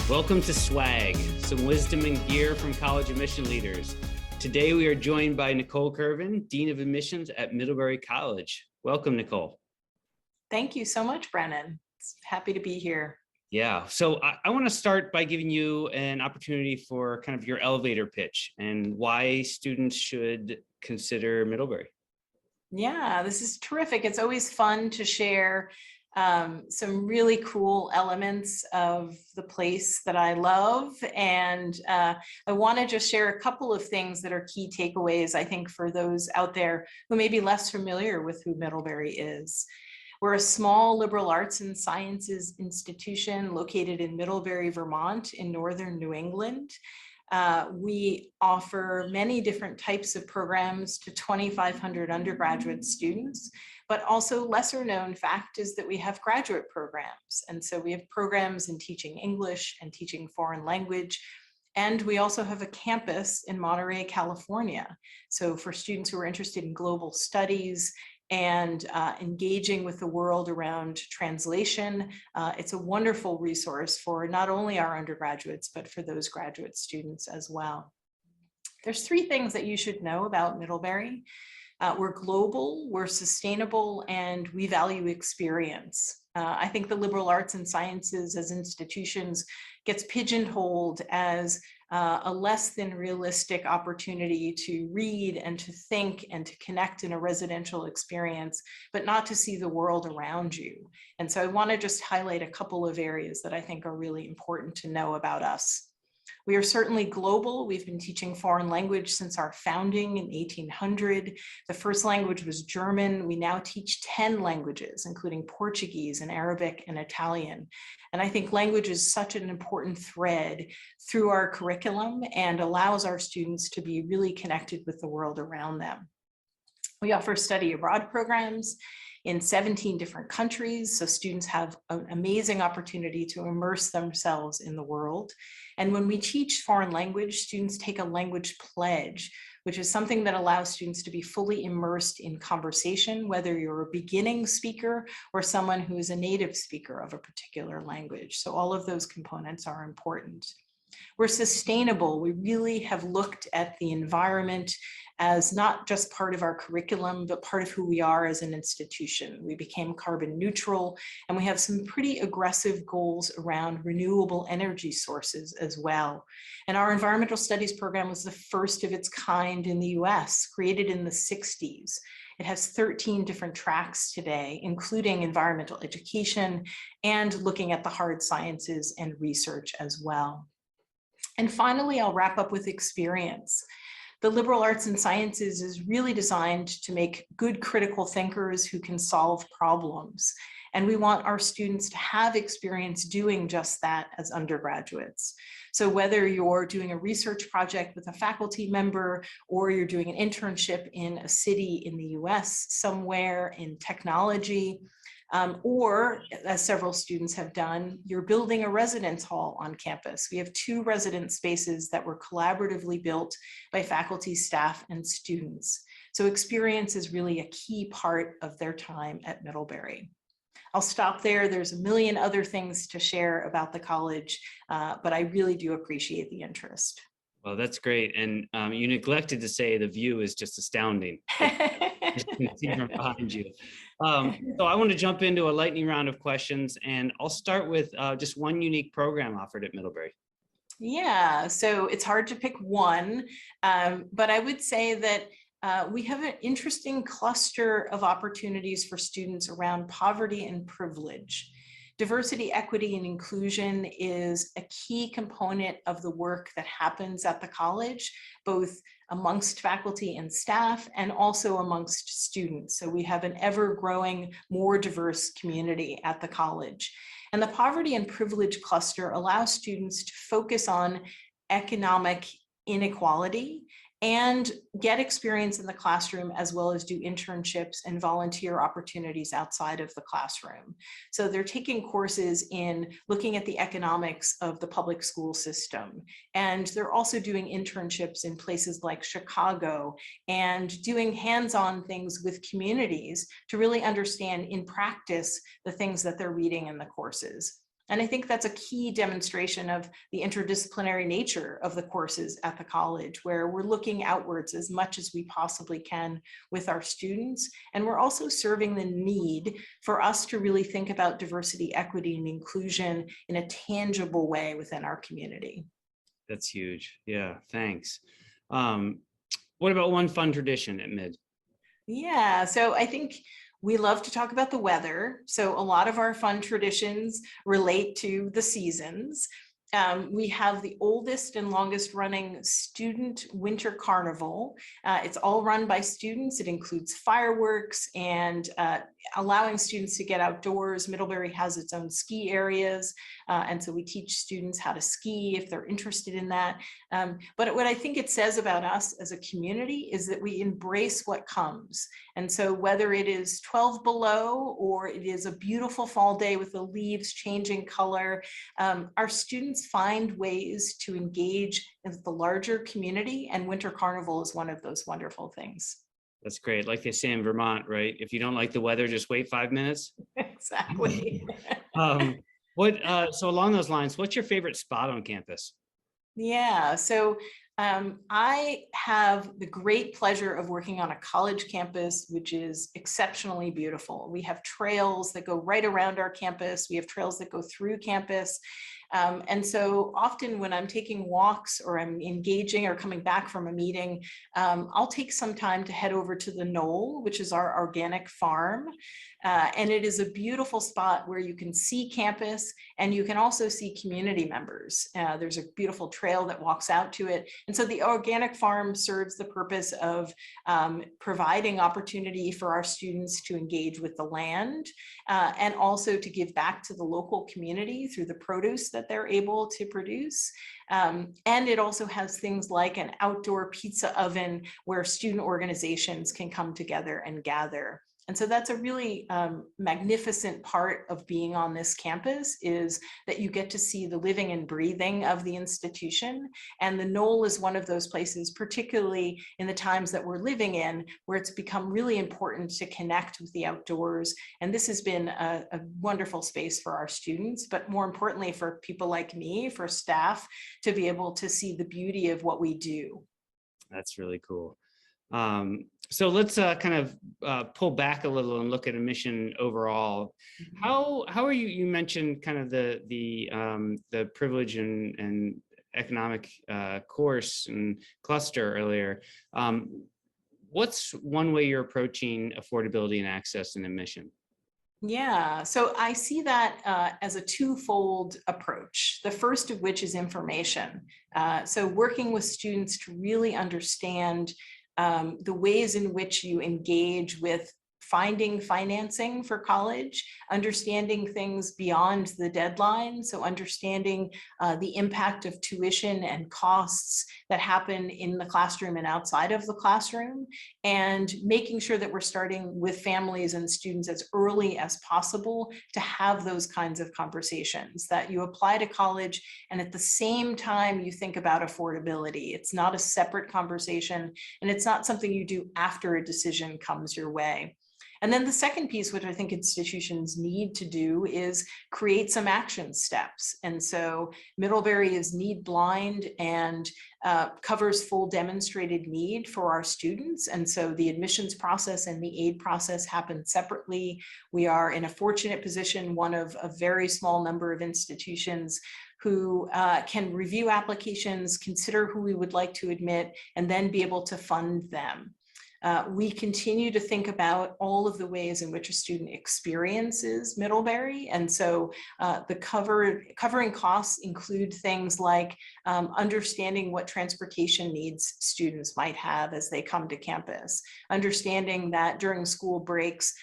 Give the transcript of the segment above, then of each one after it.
Welcome to Swag, some wisdom and gear from college admission leaders. Today we are joined by Nicole Curvin, Dean of Admissions at Middlebury College. Welcome, Nicole. Thank you so much, Brennan. Happy to be here. Yeah, so I want to start by giving you an opportunity for kind of your elevator pitch and why students should consider Middlebury. Yeah, this is terrific. It's always fun to share some really cool elements of the place that I love. And I want to just share a couple of things that are key takeaways, I think, for those out there who may be less familiar with who Middlebury is. We're a small liberal arts and sciences institution located in Middlebury, Vermont, in northern New England. We offer many different types of programs to 2,500 undergraduate students, but also lesser known fact is that we have graduate programs. And so we have programs in teaching English and teaching foreign language. And we also have a campus in Monterey, California. So for students who are interested in global studies and engaging with the world around translation, it's a wonderful resource for not only our undergraduates, but for those graduate students as well. There's three things that you should know about Middlebury. We're global, we're sustainable, and we value experience. I think the liberal arts and sciences as institutions gets pigeonholed as a less than realistic opportunity to read and to think and to connect in a residential experience, but not to see the world around you. And so I want to just highlight a couple of areas that I think are really important to know about us. We are certainly global. We've been teaching foreign language since our founding in 1800. The first language was German. We now teach 10 languages, including Portuguese and Arabic and Italian. And I think language is such an important thread through our curriculum and allows our students to be really connected with the world around them. We offer study abroad programs in 17 different countries, so students have an amazing opportunity to immerse themselves in the world. And when we teach foreign language, students take a language pledge, which is something that allows students to be fully immersed in conversation, whether you're a beginning speaker or someone who is a native speaker of a particular language. So all of those components are important. We're sustainable. We really have looked at the environment as not just part of our curriculum, but part of who we are as an institution. We became carbon neutral, and we have some pretty aggressive goals around renewable energy sources as well. And our environmental studies program was the first of its kind in the US, created in the 60s. It has 13 different tracks today, including environmental education and looking at the hard sciences and research as well. And finally, I'll wrap up with experience. The liberal arts and sciences is really designed to make good critical thinkers who can solve problems. And we want our students to have experience doing just that as undergraduates. So whether you're doing a research project with a faculty member, or you're doing an internship in a city in the US somewhere in technology, or as several students have done, you're building a residence hall on campus. We have 2 residence spaces that were collaboratively built by faculty, staff, and students. So experience is really a key part of their time at Middlebury. I'll stop there. There's a million other things to share about the college, but I really do appreciate the interest. Well, that's great. And you neglected to say the view is just astounding. Behind you. So I want to jump into a lightning round of questions, and I'll start with just one unique program offered at Middlebury. Yeah, so it's hard to pick one, but I would say that we have an interesting cluster of opportunities for students around poverty and privilege. Diversity, equity, and inclusion is a key component of the work that happens at the college, both amongst faculty and staff and also amongst students. So we have an ever-growing, more diverse community at the college. And the poverty and privilege cluster allows students to focus on economic inequality and get experience in the classroom, as well as do internships and volunteer opportunities outside of the classroom. So they're taking courses in looking at the economics of the public school system. And they're also doing internships in places like Chicago and doing hands-on things with communities to really understand in practice the things that they're reading in the courses. And I think that's a key demonstration of the interdisciplinary nature of the courses at the college, where we're looking outwards as much as we possibly can with our students. And we're also serving the need for us to really think about diversity, equity, and inclusion in a tangible way within our community. That's huge. Yeah, thanks. What about one fun tradition at Mid? Yeah, so I think we love to talk about the weather. So a lot of our fun traditions relate to the seasons. We have the oldest and longest running student winter carnival. It's all run by students. It includes fireworks and allowing students to get outdoors. Middlebury has its own ski areas. And so we teach students how to ski if they're interested in that. But what I think it says about us as a community is that we embrace what comes. And so whether it is 12 below or it is a beautiful fall day with the leaves changing color, our students find ways to engage in the larger community, and Winter Carnival is one of those wonderful things. That's great. Like they say in Vermont, right? If you don't like the weather, just wait 5 minutes. Exactly. So along those lines, what's your favorite spot on campus? Yeah, so I have the great pleasure of working on a college campus, which is exceptionally beautiful. We have trails that go right around our campus. We have trails that go through campus. And so often when I'm taking walks or I'm engaging or coming back from a meeting, I'll take some time to head over to the Knoll, which is our organic farm. And it is a beautiful spot where you can see campus and you can also see community members. There's a beautiful trail that walks out to it. And so the organic farm serves the purpose of providing opportunity for our students to engage with the land and also to give back to the local community through the produce that they're able to produce. And it also has things like an outdoor pizza oven where student organizations can come together and gather. And so that's a really magnificent part of being on this campus, is that you get to see the living and breathing of the institution. And the Knoll is one of those places, particularly in the times that we're living in, where it's become really important to connect with the outdoors. And this has been a wonderful space for our students, but more importantly for people like me, for staff, to be able to see the beauty of what we do. That's really cool. So let's kind of pull back a little and look at admission overall. How are you? You mentioned kind of the privilege and economic course and cluster earlier. What's one way you're approaching affordability and access in admission? Yeah, so I see that as a twofold approach. The first of which is information. So working with students to really understand the ways in which you engage with finding financing for college, understanding things beyond the deadline. So understanding the impact of tuition and costs that happen in the classroom and outside of the classroom, and making sure that we're starting with families and students as early as possible to have those kinds of conversations, that you apply to college and at the same time you think about affordability. It's not a separate conversation, and it's not something you do after a decision comes your way. And then the second piece, which I think institutions need to do, is create some action steps. And so Middlebury is need blind and covers full demonstrated need for our students. And so the admissions process and the aid process happen separately. We are in a fortunate position, one of a very small number of institutions who can review applications, consider who we would like to admit, and then be able to fund them. We continue to think about all of the ways in which a student experiences Middlebury. And so the covering costs include things like understanding what transportation needs students might have as they come to campus, understanding that during school breaks,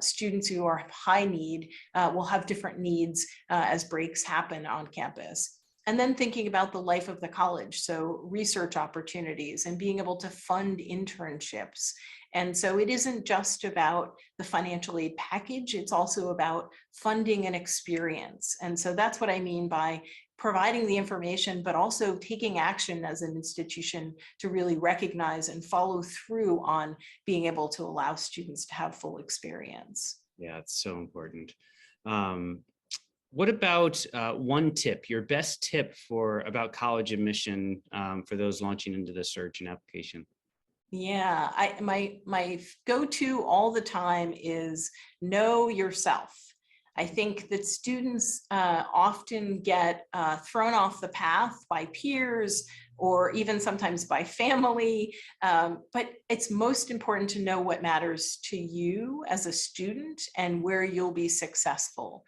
students who are high need will have different needs as breaks happen on campus. And then thinking about the life of the college, so research opportunities and being able to fund internships. And so it isn't just about the financial aid package, it's also about funding an experience. And so that's what I mean by providing the information, but also taking action as an institution to really recognize and follow through on being able to allow students to have full experience. Yeah, it's so important. What about one tip, your best tip about college admission for those launching into the search and application? Yeah, my go-to all the time is know yourself. I think that students often get thrown off the path by peers or even sometimes by family, but it's most important to know what matters to you as a student and where you'll be successful.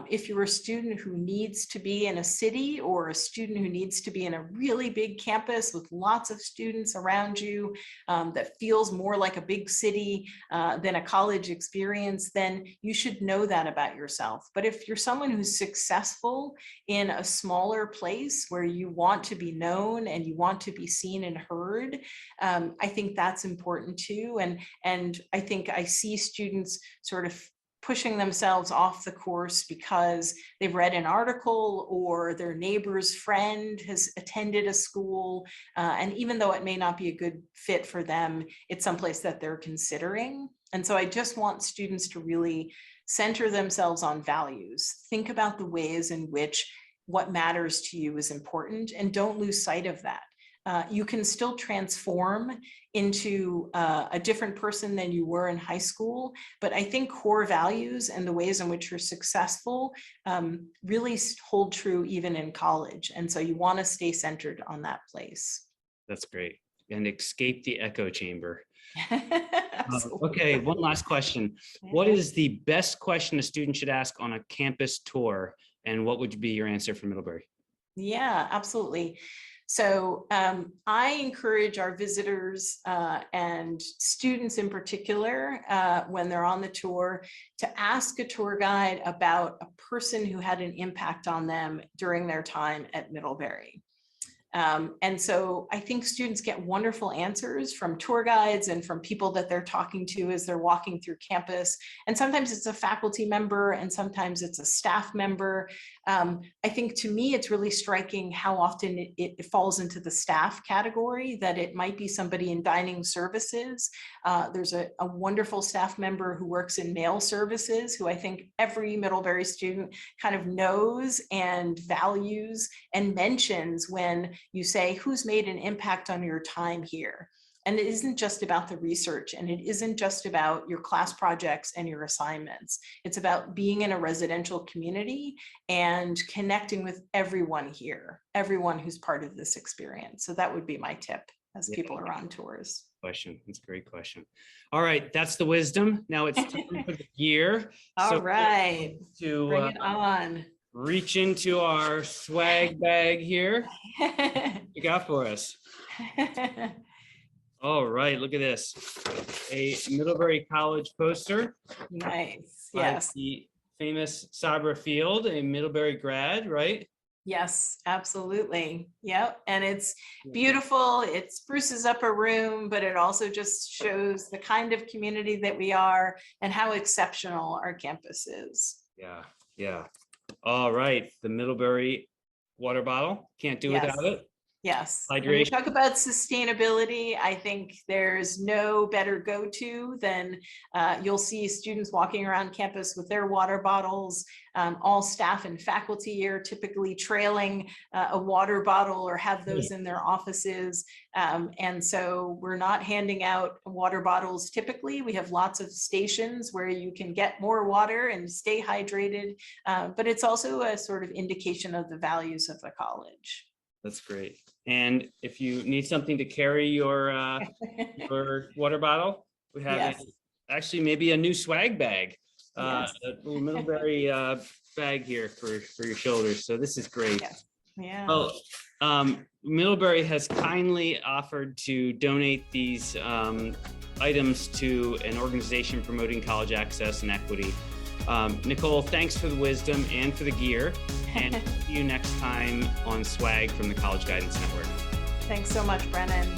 If you're a student who needs to be in a city or a student who needs to be in a really big campus with lots of students around you, that feels more like a big city than a college experience, then you should know that about yourself. But if you're someone who's successful in a smaller place where you want to be known and you want to be seen and heard, I think that's important too. And I think I see students sort of pushing themselves off the course because they've read an article or their neighbor's friend has attended a school. And even though it may not be a good fit for them, it's someplace that they're considering. And so I just want students to really center themselves on values. Think about the ways in which what matters to you is important, and don't lose sight of that. You can still transform into a different person than you were in high school, but I think core values and the ways in which you're successful really hold true even in college. And so you want to stay centered on that place. That's great. And escape the echo chamber. Absolutely. Okay, one last question. What is the best question a student should ask on a campus tour? And what would be your answer for Middlebury? Yeah, absolutely. So I encourage our visitors and students in particular, when they're on the tour, to ask a tour guide about a person who had an impact on them during their time at Middlebury. And so I think students get wonderful answers from tour guides and from people that they're talking to as they're walking through campus. And sometimes it's a faculty member and sometimes it's a staff member. I think to me, it's really striking how often it falls into the staff category, that it might be somebody in dining services. There's a wonderful staff member who works in mail services, who I think every Middlebury student kind of knows and values and mentions when you say, who's made an impact on your time here? And it isn't just about the research, and it isn't just about your class projects and your assignments. It's about being in a residential community and connecting with everyone here, everyone who's part of this experience. So that would be my tip as people are on tours. Question. That's a great question. All right, that's the wisdom. Now it's time for the gear. All right, to bring it on. Reach into our swag bag here. What you got for us? All right, look at this. A Middlebury College poster. Nice, By yes. the famous Sabra Field, a Middlebury grad, right? Yes, absolutely. Yep. And it's beautiful. It spruces up a room, but it also just shows the kind of community that we are and how exceptional our campus is. Yeah, yeah. All right, the Middlebury water bottle. Can't do Yes. without it. Yes. When we Hydration. talk about sustainability, I think there's no better go-to than you'll see students walking around campus with their water bottles. All staff and faculty are typically trailing a water bottle or have those in their offices. And so we're not handing out water bottles typically. We have lots of stations where you can get more water and stay hydrated, but it's also a sort of indication of the values of the college. That's great. And if you need something to carry your water bottle, we have Yes. actually maybe a new swag bag, Yes. a little Middlebury bag here for your shoulders. So this is great. Yes. Yeah. Well, Middlebury has kindly offered to donate these items to an organization promoting college access and equity. Nicole, thanks for the wisdom and for the gear, and see you next time on Swag from the College Guidance Network. Thanks so much, Brennan.